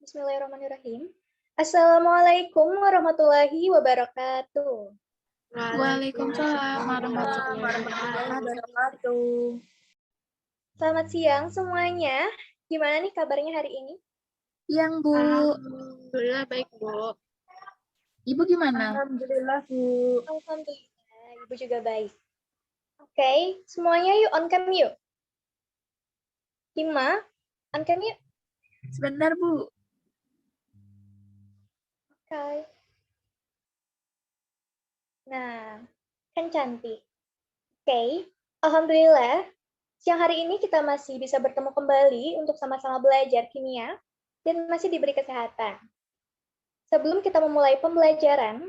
Bismillahirrahmanirrahim. Assalamualaikum warahmatullahi wabarakatuh. Waalaikumsalam warahmatullahi wabarakatuh. Selamat siang semuanya. Gimana nih kabarnya hari ini? Siang, Bu. Alhamdulillah baik, Bu. Ibu gimana? Alhamdulillah, Bu. Alhamdulillah, Ibu juga baik. Oke, semuanya yuk on cam yuk. Hima, on cam yuk. Sebentar, Bu. Oke. Nah, kan cantik. Oke, Alhamdulillah. Siang hari ini kita masih bisa bertemu kembali untuk sama-sama belajar kimia dan masih diberi kesehatan. Sebelum kita memulai pembelajaran,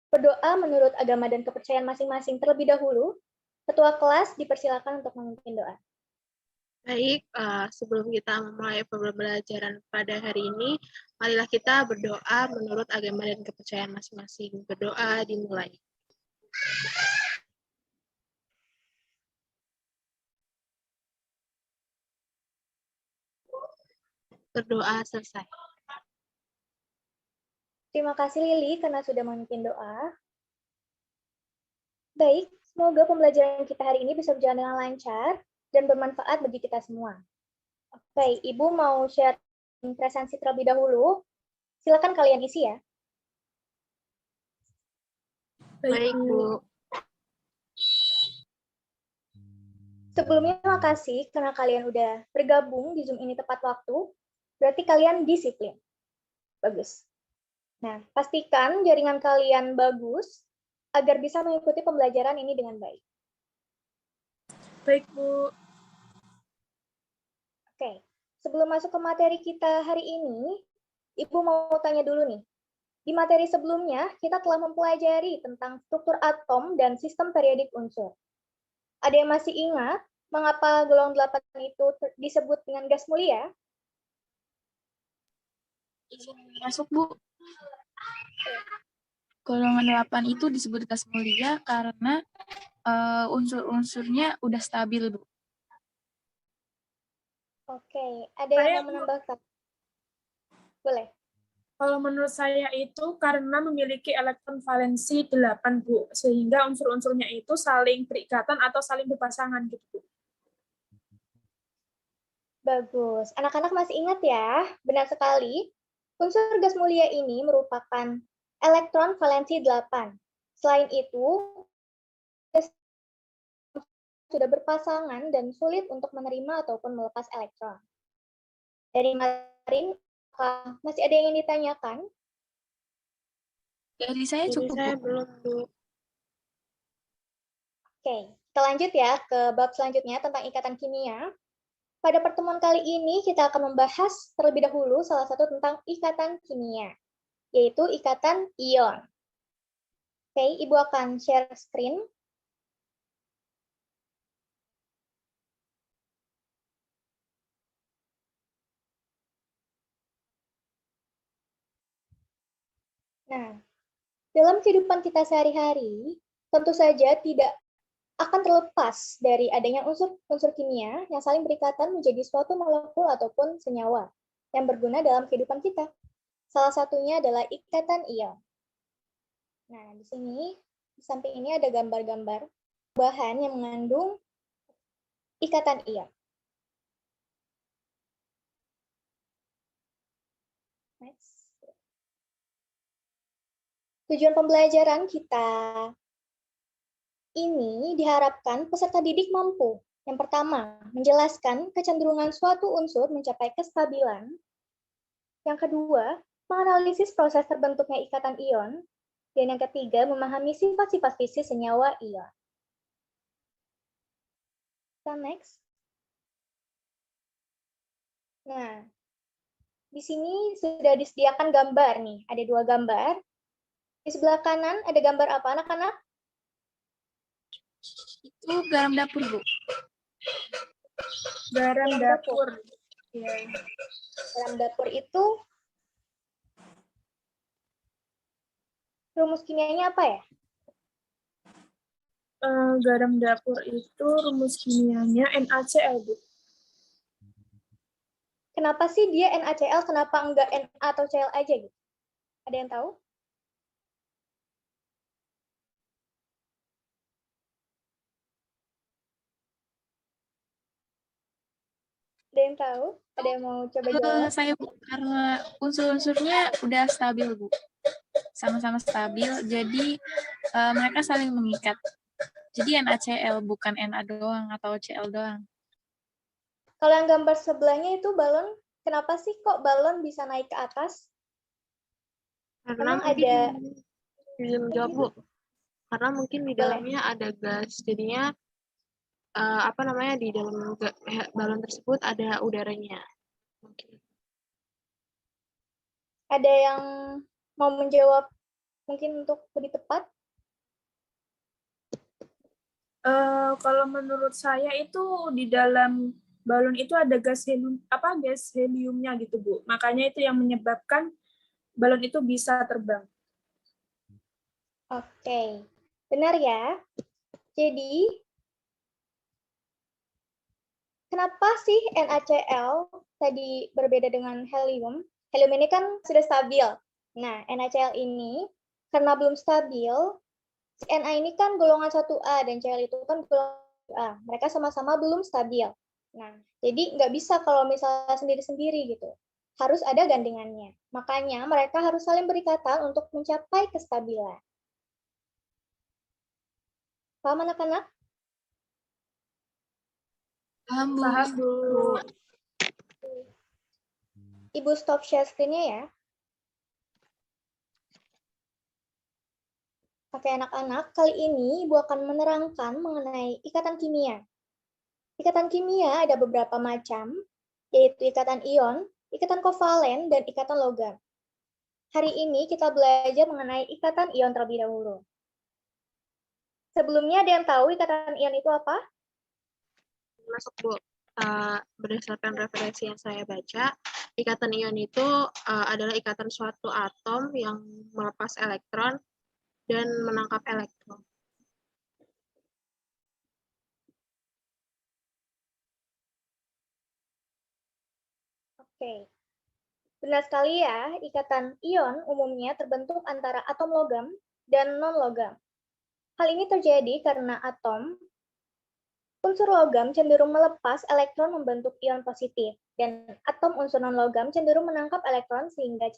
berdoa menurut agama dan kepercayaan masing-masing terlebih dahulu. Ketua kelas dipersilakan untuk memimpin doa. Baik, sebelum kita memulai pembelajaran pada hari ini, marilah kita berdoa menurut agama dan kepercayaan masing-masing. Berdoa dimulai. Berdoa selesai. Terima kasih Lili karena sudah memimpin doa. Baik, semoga pembelajaran kita hari ini bisa berjalan dengan lancar dan bermanfaat bagi kita semua. Oke, Ibu mau share presensi terlebih dahulu. Silakan kalian isi ya. Baik, Bu. Sebelumnya makasih karena kalian udah bergabung di Zoom ini tepat waktu. Berarti kalian disiplin. Bagus. Nah, pastikan jaringan kalian bagus agar bisa mengikuti pembelajaran ini dengan baik. Baik, Bu. Oke, sebelum masuk ke materi kita hari ini, Ibu mau tanya dulu nih. Di materi sebelumnya, kita telah mempelajari tentang struktur atom dan sistem periodik unsur. Ada yang masih ingat mengapa golongan 8 itu disebut dengan gas mulia? Izin masuk, Bu. Golongan 8 itu disebut gas mulia karena unsur-unsurnya udah stabil, Bu. Oke, ada yang mau menambahkan? Boleh. Kalau menurut saya itu karena memiliki elektron valensi 8, Bu. Sehingga unsur-unsurnya itu saling berikatan atau saling berpasangan gitu, Bu. Bagus. Anak-anak masih ingat ya? Benar sekali. Unsur gas mulia ini merupakan elektron valensi 8. Selain itu, sudah berpasangan dan sulit untuk menerima ataupun melepas elektron. Dari kemarin, masih ada yang ingin ditanyakan? Dari saya cukup, Saya Bu. belum, Bu. Oke, kita lanjut ya ke bab selanjutnya tentang ikatan kimia. Pada pertemuan kali ini, kita akan membahas terlebih dahulu salah satu tentang ikatan kimia, yaitu ikatan ion. Oke, Ibu akan share screen. Nah, dalam kehidupan kita sehari-hari, tentu saja tidak akan terlepas dari adanya unsur-unsur kimia yang saling berikatan menjadi suatu molekul ataupun senyawa yang berguna dalam kehidupan kita. Salah satunya adalah ikatan ion. Nah, di sini, di samping ini ada gambar-gambar bahan yang mengandung ikatan ion. Next. Tujuan pembelajaran kita ini diharapkan peserta didik mampu. Yang pertama, menjelaskan kecenderungan suatu unsur mencapai kestabilan. Yang kedua, menganalisis proses terbentuknya ikatan ion. Dan yang ketiga, memahami sifat-sifat fisik senyawa ion. Kita next. Nah, di sini sudah disediakan gambar nih. Ada 2 gambar. Di sebelah kanan ada gambar apa, anak-anak? Itu garam dapur, Bu. Garam dapur. Ya. Garam dapur itu rumus kimianya apa ya? Garam dapur itu rumus kimianya NaCl, Bu. Kenapa sih dia NaCl, kenapa enggak Na atau Cl aja gitu? Ada yang tahu? Ada yang tahu? Ada yang mau coba jawab? Saya Bu, karena unsur-unsurnya udah stabil Bu, sama-sama stabil, jadi mereka saling mengikat. Jadi NaCl bukan Na doang atau Cl doang. Kalau yang gambar sebelahnya itu balon, kenapa sih kok balon bisa naik ke atas? Karena Emang mungkin ada bisa menjawab, Bu. Karena mungkin di Boleh. dalamnya ada gas, jadinya apa namanya di dalam balon tersebut ada udaranya. Mungkin. Ada yang mau menjawab mungkin untuk lebih tepat? Kalau menurut saya itu di dalam balon itu ada gas heliumnya gitu Bu. Makanya itu yang menyebabkan balon itu bisa terbang. Oke, benar ya. Jadi, kenapa sih NaCl tadi berbeda dengan helium? Helium ini kan sudah stabil. Nah, NaCl ini karena belum stabil, Na ini kan golongan 1A dan Cl itu kan golongan 2A. Mereka sama-sama belum stabil. Nah, jadi nggak bisa kalau misalnya sendiri-sendiri gitu. Harus ada gandengannya. Makanya mereka harus saling berikatan untuk mencapai kestabilan. Paham anak-anak? Paham Bu. Paham Bu. Ibu stop share screen-nya ya. Oke anak-anak, kali ini Ibu akan menerangkan mengenai ikatan kimia. Ikatan kimia ada beberapa macam, yaitu ikatan ion, ikatan kovalen, dan ikatan logam. Hari ini kita belajar mengenai ikatan ion terlebih dahulu. Sebelumnya ada yang tahu ikatan ion itu apa? Masuk Bu. Berdasarkan referensi yang saya baca, ikatan ion itu adalah ikatan suatu atom yang melepas elektron dan menangkap elektron. Oke. Benar sekali ya, ikatan ion umumnya terbentuk antara atom logam dan non-logam. Hal ini terjadi karena unsur logam cenderung melepas elektron membentuk ion positif, dan atom unsur non-logam cenderung menangkap elektron sehingga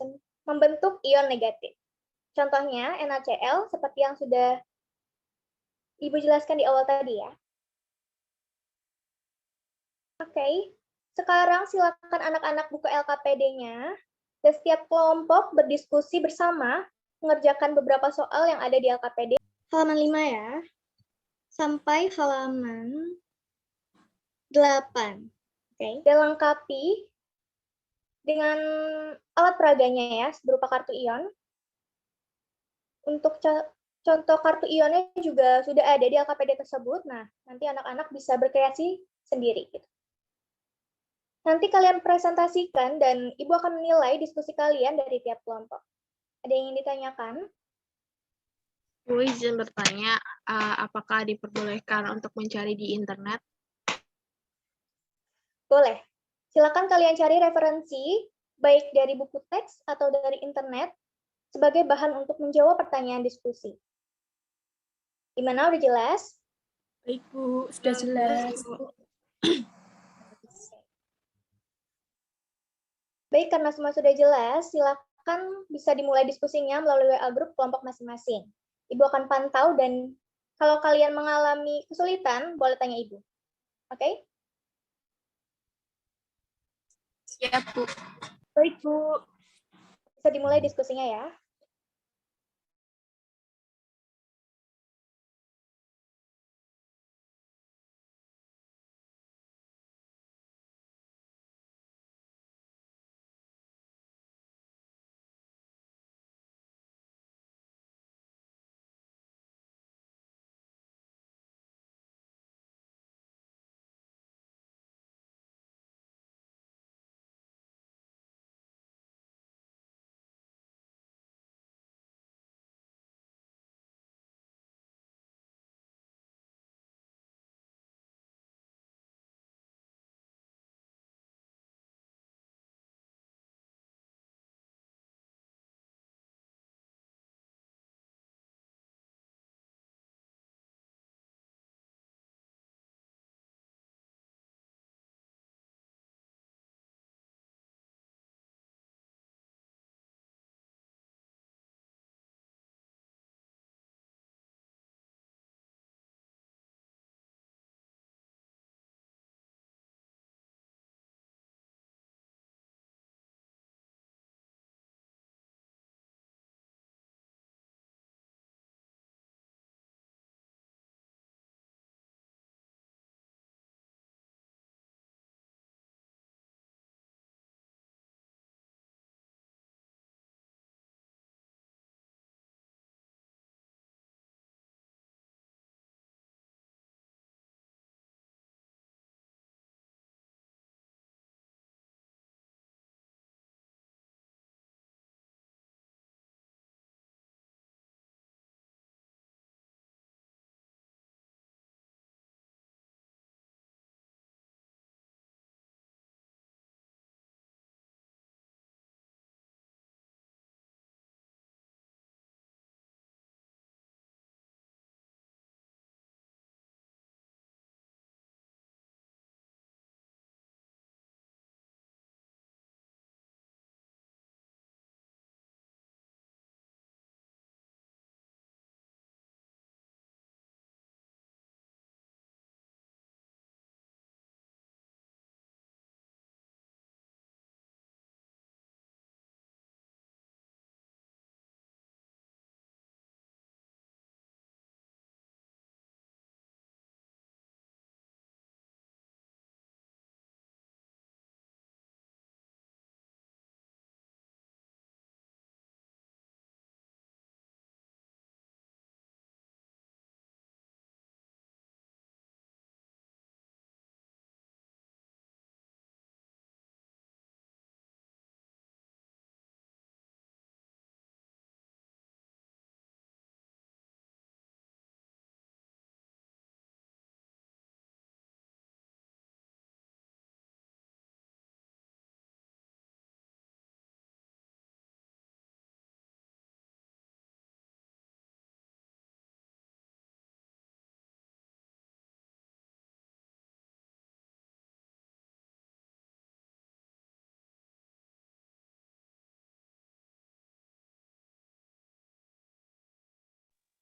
membentuk ion negatif. Contohnya NaCl seperti yang sudah Ibu jelaskan di awal tadi ya. Oke, sekarang silakan anak-anak buka LKPD-nya, dan setiap kelompok berdiskusi bersama mengerjakan beberapa soal yang ada di LKPD. Halaman 5 ya, sampai halaman 8. Oke, dan lengkapi dengan alat peraganya ya, berupa kartu ion. Untuk contoh kartu ionnya juga sudah ada di LKPD tersebut. Nah, nanti anak-anak bisa berkreasi sendiri. Gitu. Nanti kalian presentasikan dan Ibu akan menilai diskusi kalian dari tiap kelompok. Ada yang ingin ditanyakan? Bu izin bertanya, apakah diperbolehkan untuk mencari di internet? Boleh. Silakan kalian cari referensi, baik dari buku teks atau dari internet, sebagai bahan untuk menjawab pertanyaan diskusi. Gimana, udah jelas? Baik Bu, sudah jelas. Baik, karena semua sudah jelas, silakan bisa dimulai diskusinya melalui WA grup kelompok masing-masing. Ibu akan pantau dan kalau kalian mengalami kesulitan, boleh tanya Ibu. Oke? Siap Bu. Baik Bu. Bisa dimulai diskusinya ya.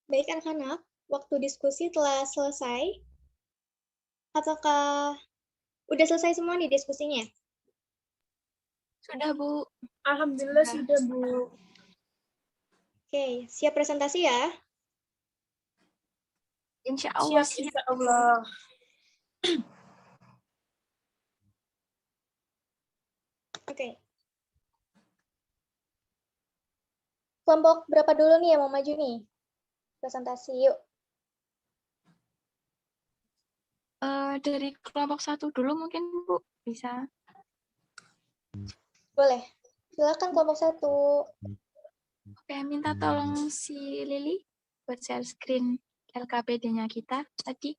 Baik anak-anak, waktu diskusi telah selesai. Apakah udah selesai semua nih diskusinya? Sudah, Bu. Alhamdulillah Sudah. sudah, Bu. Oke, siap presentasi ya? Insya Allah Siap, siap. insya Allah. Oke. Kelompok berapa dulu nih yang mau maju nih? Presentasi yuk. Dari kelompok 1 dulu mungkin, Bu. Bisa. Boleh. Silakan kelompok 1. Oke, minta tolong si Lili buat share screen LKPD-nya kita tadi.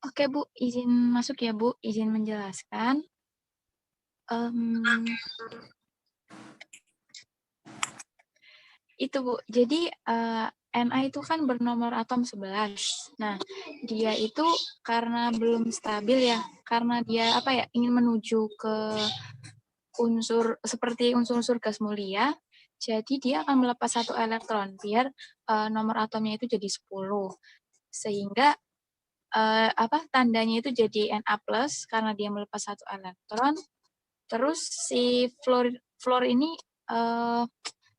Oke, Bu. Izin masuk ya, Bu. Izin menjelaskan. Itu, Bu. Jadi, Na itu kan bernomor atom 11. Nah, dia itu karena belum stabil ya, karena dia ingin menuju ke unsur seperti unsur-unsur gas mulia, jadi dia akan melepas 1 elektron biar nomor atomnya itu jadi 10. Sehingga tandanya itu jadi Na+ karena dia melepas 1 elektron. Terus si fluor ini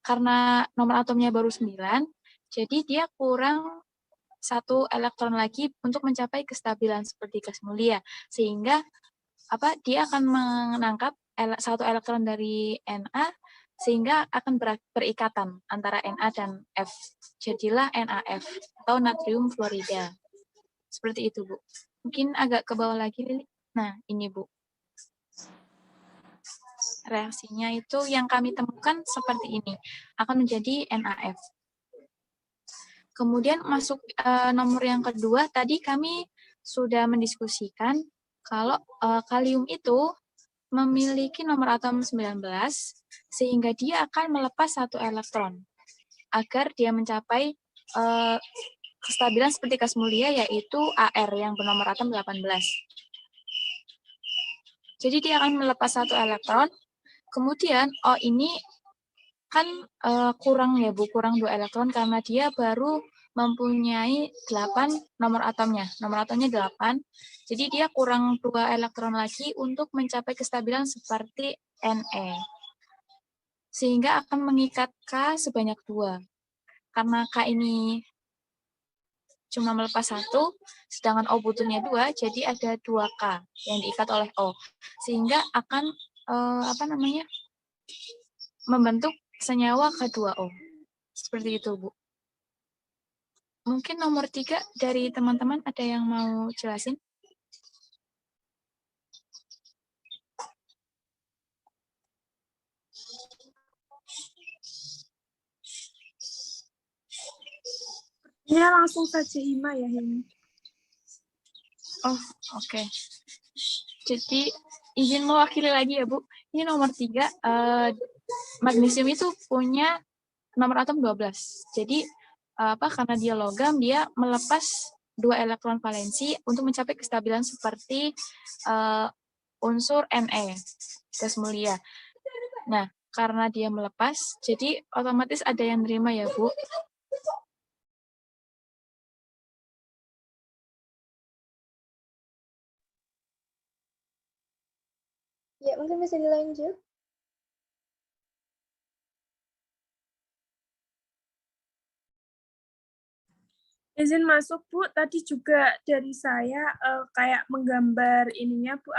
karena nomor atomnya baru 9, jadi dia kurang 1 elektron lagi untuk mencapai kestabilan seperti gas mulia, sehingga dia akan menangkap 1 elektron dari Na, sehingga akan berikatan antara Na dan F. Jadilah NaF atau natrium fluorida. Seperti itu, Bu. Mungkin agak ke bawah lagi, Lili. Nah, ini, Bu. Reaksinya itu yang kami temukan seperti ini, akan menjadi NaF. Kemudian masuk nomor yang kedua, tadi kami sudah mendiskusikan kalau kalium itu memiliki nomor atom 19, sehingga dia akan melepas 1 elektron, agar dia mencapai kestabilan seperti gas mulia, yaitu Ar yang bernomor atom 18. Jadi dia akan melepas 1 elektron. Kemudian O ini kan kurang ya, Bu, kurang 2 elektron karena dia baru mempunyai 8 nomor atomnya. Nomor atomnya 8. Jadi dia kurang 2 elektron lagi untuk mencapai kestabilan seperti Ne. Sehingga akan mengikat K sebanyak 2. Karena K ini cuma melepas 1, sedangkan O butuhnya 2, jadi ada 2K yang diikat oleh O. Sehingga akan membentuk senyawa K2O. Seperti itu, Bu. Mungkin nomor 3 dari teman-teman ada yang mau jelasin? Ini langsung saja Hima ya, Hima. Oh, oke. Jadi, izin mewakili lagi ya, Bu. Ini nomor 3, magnesium itu punya nomor atom 12. Jadi, karena dia logam, dia melepas 2 elektron valensi untuk mencapai kestabilan seperti unsur Ne, gas mulia. Nah, karena dia melepas, jadi otomatis ada yang nerima ya, Bu. Ya, mungkin bisa dilanjut. Izin masuk, Bu. Tadi juga dari saya kayak menggambar ininya, Bu,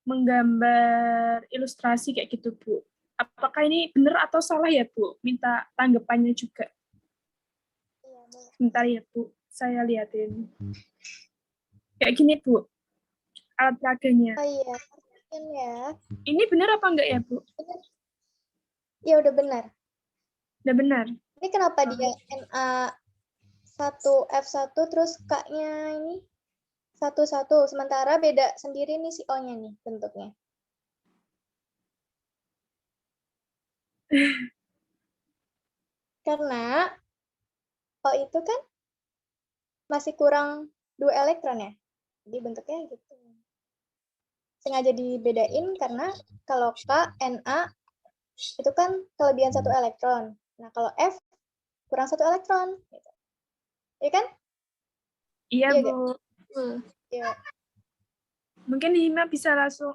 menggambar ilustrasi kayak gitu, Bu. Apakah ini benar atau salah ya, Bu? Minta tanggapannya juga. Bentar ya, Bu. Saya liatin. Kayak gini, Bu. Alat peraganya. Oh iya, mungkin ya. Ini benar apa enggak ya, Bu? Ya, udah benar. Udah benar. Ini kenapa dia Na1F1 terus K-nya ini 1, sementara beda sendiri nih si O-nya nih bentuknya. Karena O itu kan masih kurang 2 elektron ya. Jadi bentuknya gitu. Sengaja dibedain karena kalau K, Na itu kan kelebihan 1 elektron. Nah, kalau F kurang 1 elektron. Gitu. Iya kan? Iya, Iya Bu. Iya. Mungkin Hima bisa langsung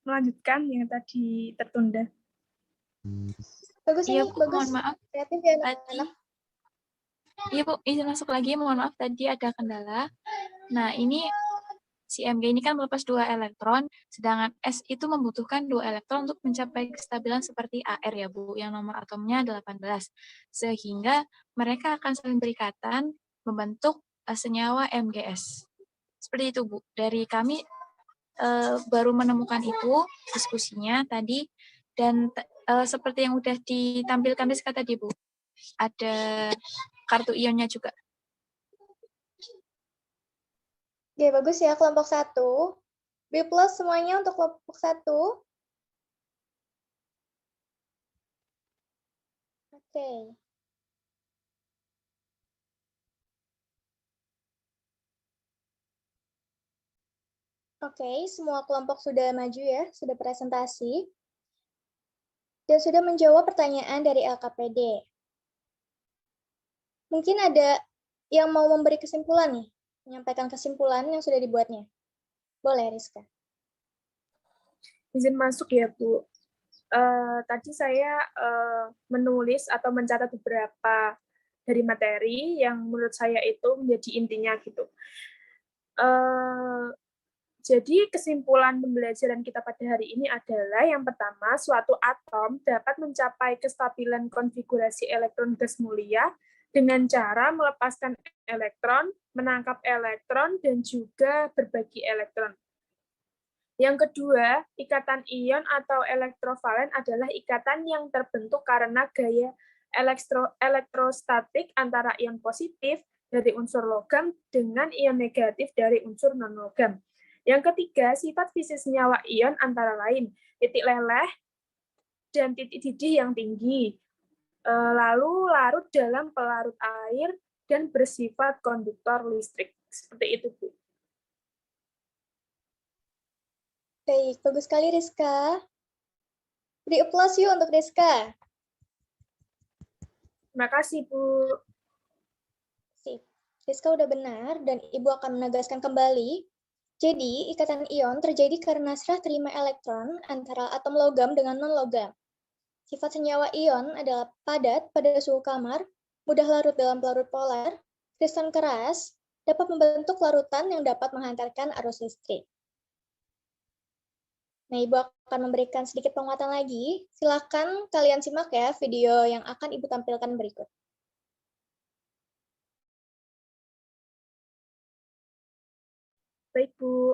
melanjutkan yang tadi tertunda. Bagus Iya, ini, Bu, bagus. mohon maaf. Kreatif ya Tadi, anak-anak. iya Bu, izin masuk lagi, mohon maaf tadi ada kendala. Nah, ini si Mg ini kan melepas 2 elektron, sedangkan S itu membutuhkan 2 elektron untuk mencapai kestabilan seperti Ar ya Bu, yang nomor atomnya 18. Sehingga mereka akan saling berikatan membentuk senyawa MgS. Seperti itu Bu. Dari kami baru menemukan itu diskusinya tadi, dan seperti yang udah ditampilkan Rizka tadi Bu, ada kartu ionnya juga. Oke, bagus ya kelompok 1. B+ semuanya untuk kelompok 1. Oke. Oke, semua kelompok sudah maju ya, sudah presentasi. Dan sudah menjawab pertanyaan dari LKPD. Mungkin ada yang mau memberi kesimpulan nih, menyampaikan kesimpulan yang sudah dibuatnya. Boleh, Rizka. Izin masuk ya, Bu. Tadi saya menulis atau mencatat beberapa dari materi yang menurut saya itu menjadi intinya gitu. Jadi kesimpulan pembelajaran kita pada hari ini adalah yang pertama, suatu atom dapat mencapai kestabilan konfigurasi elektron gas mulia dengan cara melepaskan elektron, menangkap elektron, dan juga berbagi elektron. Yang kedua, ikatan ion atau elektrovalen adalah ikatan yang terbentuk karena gaya elektrostatik antara ion positif dari unsur logam dengan ion negatif dari unsur non-logam. Yang ketiga, sifat fisik senyawa ion antara lain titik leleh dan titik didih yang tinggi, lalu larut dalam pelarut air dan bersifat konduktor listrik. Seperti itu, Bu. Baik, bagus sekali Rizka. Beri applause yuk untuk Rizka. Terima kasih, Bu. Sip. Rizka udah benar dan Ibu akan menegaskan kembali. Jadi, ikatan ion terjadi karena serah terima elektron antara atom logam dengan non-logam. Sifat senyawa ion adalah padat pada suhu kamar, mudah larut dalam pelarut polar, kristal keras, dapat membentuk larutan yang dapat menghantarkan arus listrik. Nah, Ibu akan memberikan sedikit penguatan lagi. Silakan kalian simak ya video yang akan Ibu tampilkan berikut. Baik, Bu.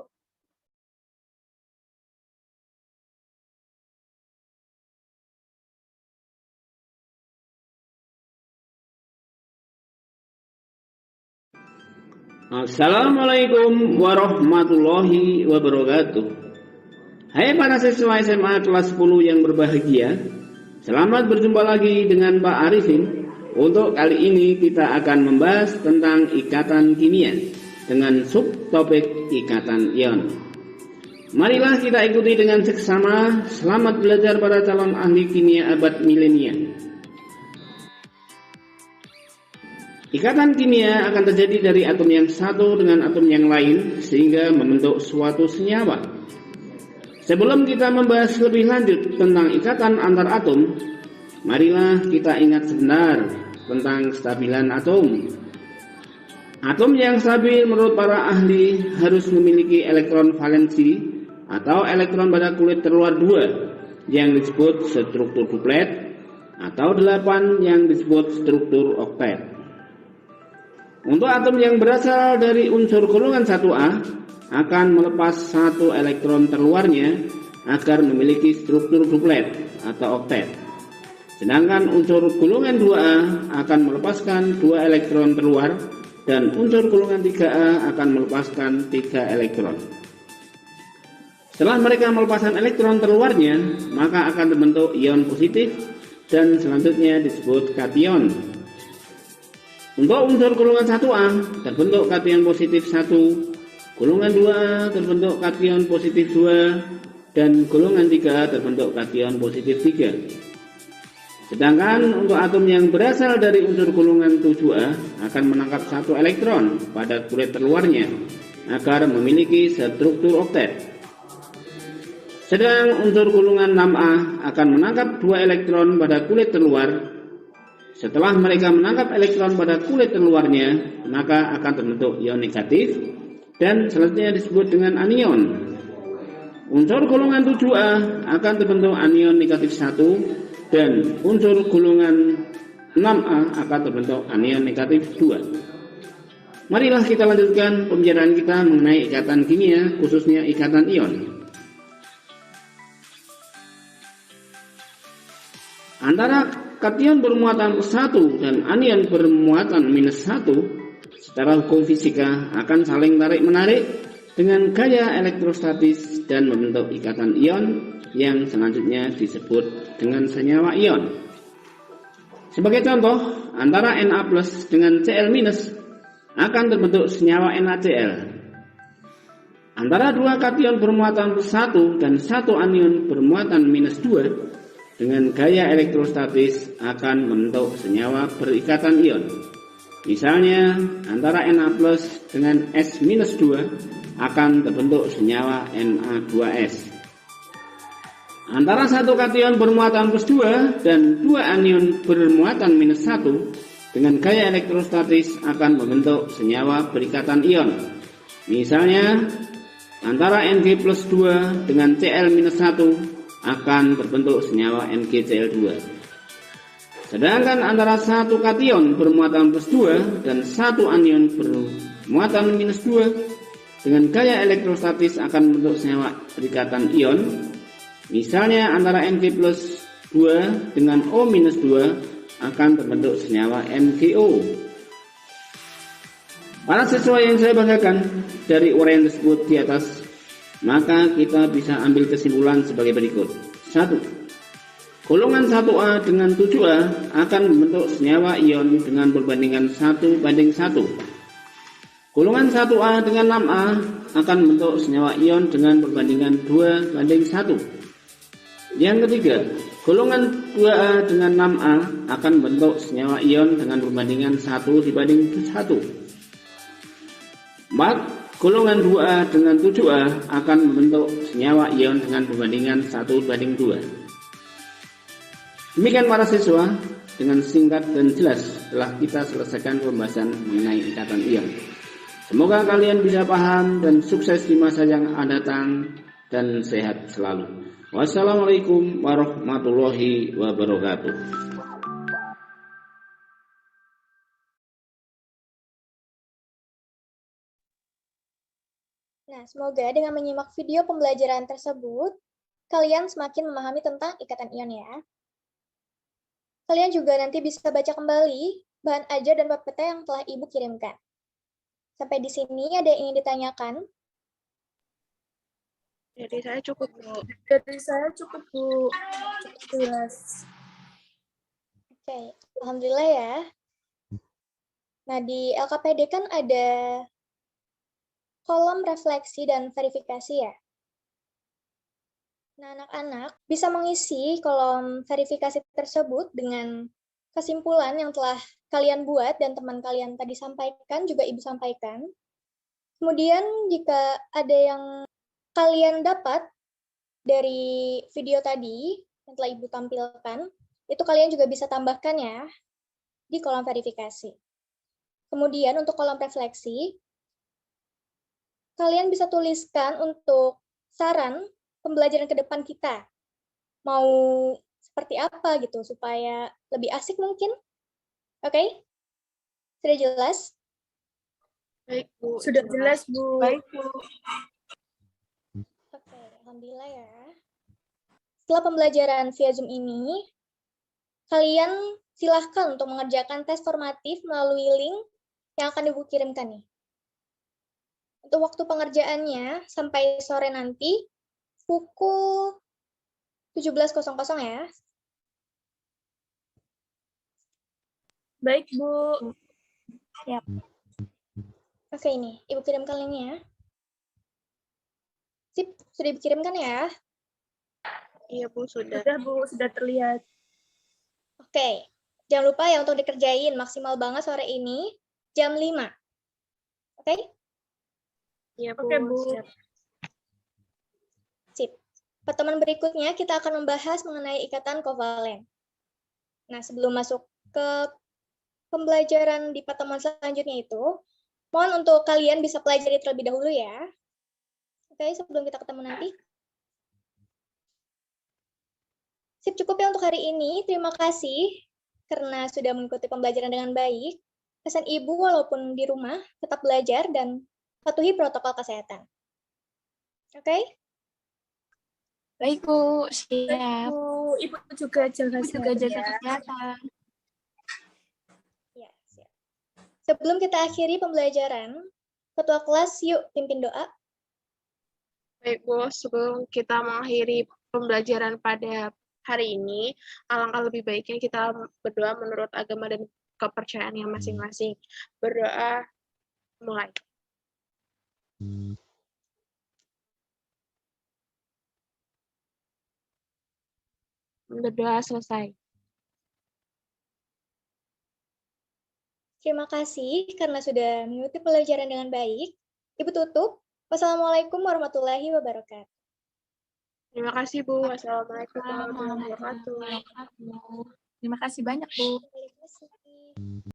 Assalamualaikum warahmatullahi wabarakatuh. Hai para siswa SMA kelas 10 yang berbahagia, selamat berjumpa lagi dengan Pak Arifin. Untuk kali ini kita akan membahas tentang ikatan kimia dengan subtopik ikatan ion. Marilah kita ikuti dengan seksama. Selamat belajar para calon ahli kimia abad milenial. Ikatan kimia akan terjadi dari atom yang satu dengan atom yang lain sehingga membentuk suatu senyawa. Sebelum kita membahas lebih lanjut tentang ikatan antar atom, marilah kita ingat sebentar tentang kestabilan atom. Atom yang stabil menurut para ahli harus memiliki elektron valensi atau elektron pada kulit terluar 2 yang disebut struktur duplet atau 8 yang disebut struktur oktet. Untuk atom yang berasal dari unsur golongan 1A akan melepas 1 elektron terluarnya agar memiliki struktur duplet atau oktet. Sedangkan unsur golongan 2A akan melepaskan 2 elektron terluar dan unsur golongan 3A akan melepaskan 3 elektron. Setelah mereka melepaskan elektron terluarnya, maka akan terbentuk ion positif dan selanjutnya disebut kation. Untuk unsur golongan 1A terbentuk kation positif 1, golongan 2A terbentuk kation positif 2, dan golongan 3A terbentuk kation positif 3. Sedangkan untuk atom yang berasal dari unsur golongan 7A akan menangkap satu elektron pada kulit terluarnya agar memiliki struktur oktet. Sedang unsur golongan 6A akan menangkap 2 elektron pada kulit terluar. Setelah mereka menangkap elektron pada kulit terluarnya, maka akan terbentuk ion negatif dan selanjutnya disebut dengan anion. Unsur golongan 7A akan terbentuk anion negatif 1 dan unsur golongan 6A akan terbentuk anion negatif 2. Marilah kita lanjutkan pembicaraan kita mengenai ikatan kimia, khususnya ikatan ion. Antara kation bermuatan +1 dan anion bermuatan -1 secara hukum fisika akan saling tarik-menarik dengan gaya elektrostatis dan membentuk ikatan ion yang selanjutnya disebut dengan senyawa ion. Sebagai contoh, antara Na+ dengan Cl- akan terbentuk senyawa NaCl. Antara dua kation bermuatan +1 dan satu anion bermuatan -2 dengan gaya elektrostatis akan membentuk senyawa berikatan ion. Misalnya, antara Na+ dengan S-2 akan terbentuk senyawa Na2S. Antara satu kation bermuatan +2 dan dua anion bermuatan -1 dengan gaya elektrostatis akan membentuk senyawa berikatan ion. Misalnya, antara Ng+2 dengan Cl-1 akan terbentuk senyawa NgCl2. Sedangkan antara satu kation bermuatan +2 dan satu anion bermuatan -2 dengan gaya elektrostatis akan membentuk senyawa berikatan ion. Misalnya antara Ng+2 dengan O-2 akan terbentuk senyawa NgO. Para siswa yang saya banggakan, dari uraian tersebut di atas, maka kita bisa ambil kesimpulan sebagai berikut. 1. Golongan 1A dengan 7A akan membentuk senyawa ion dengan perbandingan 1:1. Golongan 1A dengan 6A akan membentuk senyawa ion dengan perbandingan 2:1. Yang ketiga, golongan 2A dengan 6A akan membentuk senyawa ion dengan perbandingan 1:1. 4. Golongan 2A dengan 7A akan membentuk senyawa ion dengan perbandingan 1:2. Demikian para siswa, dengan singkat dan jelas telah kita selesaikan pembahasan mengenai ikatan ion. Semoga kalian bisa paham dan sukses di masa yang akan datang dan sehat selalu. Wassalamualaikum warahmatullahi wabarakatuh. Nah, semoga dengan menyimak video pembelajaran tersebut, kalian semakin memahami tentang ikatan ion ya. Kalian juga nanti bisa baca kembali bahan ajar dan PPT yang telah Ibu kirimkan. Sampai di sini ada yang ingin ditanyakan? Jadi saya cukup, Bu. Dari saya cukup, Bu. Cukup jelas. Oke, alhamdulillah ya. Nah, di LKPD kan ada kolom refleksi dan verifikasi ya. Nah, anak-anak bisa mengisi kolom verifikasi tersebut dengan kesimpulan yang telah kalian buat dan teman kalian tadi sampaikan, juga Ibu sampaikan. Kemudian jika ada yang kalian dapat dari video tadi yang telah Ibu tampilkan, itu kalian juga bisa tambahkan ya di kolom verifikasi. Kemudian untuk kolom refleksi, kalian bisa tuliskan untuk saran pembelajaran ke depan kita. Mau seperti apa gitu, supaya lebih asik mungkin. Oke? Sudah jelas? Baik, Bu. Sudah jelas, Bu. Baik, Bu. Oke, alhamdulillah ya. Setelah pembelajaran via Zoom ini, kalian silahkan untuk mengerjakan tes formatif melalui link yang akan Ibu kirimkan nih. Untuk waktu pengerjaannya sampai sore nanti, pukul 17.00 ya. Baik, Bu. Siap. Oke, ini Ibu kirimkan linknya. Sip, sudah dikirimkan ya? Iya, Bu, sudah. Sudah Bu, sudah terlihat. Oke, jangan lupa ya untuk dikerjain maksimal banget sore ini jam 5. Oke? Iya, Bu. Oke, Bu. Siap. Sip. Pertemuan berikutnya kita akan membahas mengenai ikatan kovalen. Nah, sebelum masuk ke pembelajaran di pertemuan selanjutnya itu, mohon untuk kalian bisa pelajari terlebih dahulu ya. Oke, sebelum kita ketemu nanti. Sip, cukup ya untuk hari ini. Terima kasih karena sudah mengikuti pembelajaran dengan baik. Pesan Ibu walaupun di rumah, tetap belajar dan patuhi protokol kesehatan. Oke? Baik, Bu. Baik, Siap. Bu. Ibu juga jaga Ibu juga jaga kesehatan ya. kesehatan. Ya, siap. Sebelum kita akhiri pembelajaran, Ketua kelas yuk pimpin doa. Baik, Bu, sebelum kita mengakhiri pembelajaran pada hari ini, alangkah lebih baiknya kita berdoa menurut agama dan kepercayaan yang masing-masing. Berdoa, mulai. Berdoa selesai. Terima kasih karena sudah mengikuti pembelajaran dengan baik. Ibu tutup. Wassalamualaikum warahmatullahi wabarakatuh. Terima kasih, Bu. Wassalamualaikum warahmatullahi wabarakatuh. Terima kasih banyak, Bu. Terima kasih.